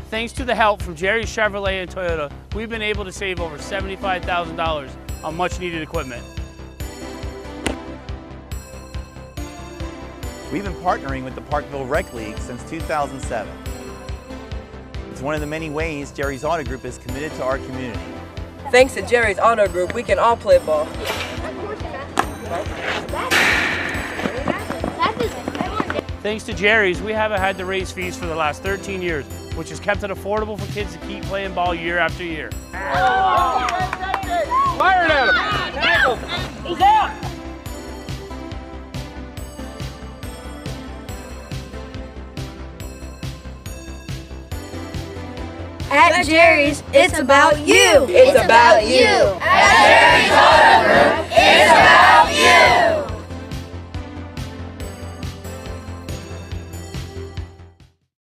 Thanks to the help from Jerry's Chevrolet and Toyota, we've been able to save over $75,000 on much needed equipment. We've been partnering with the Parkville Rec League since 2007. It's one of the many ways Jerry's Auto Group is committed to our community. Thanks to Jerry's Auto Group, we can all play ball. Thanks to Jerry's, we haven't had to raise fees for the last 13 years, which has kept it affordable for kids to keep playing ball year after year. Fire it at him! Tackle! He's out! At Jerry's, it's about you. It's about you. At Jerry's Auto Group, it's about you.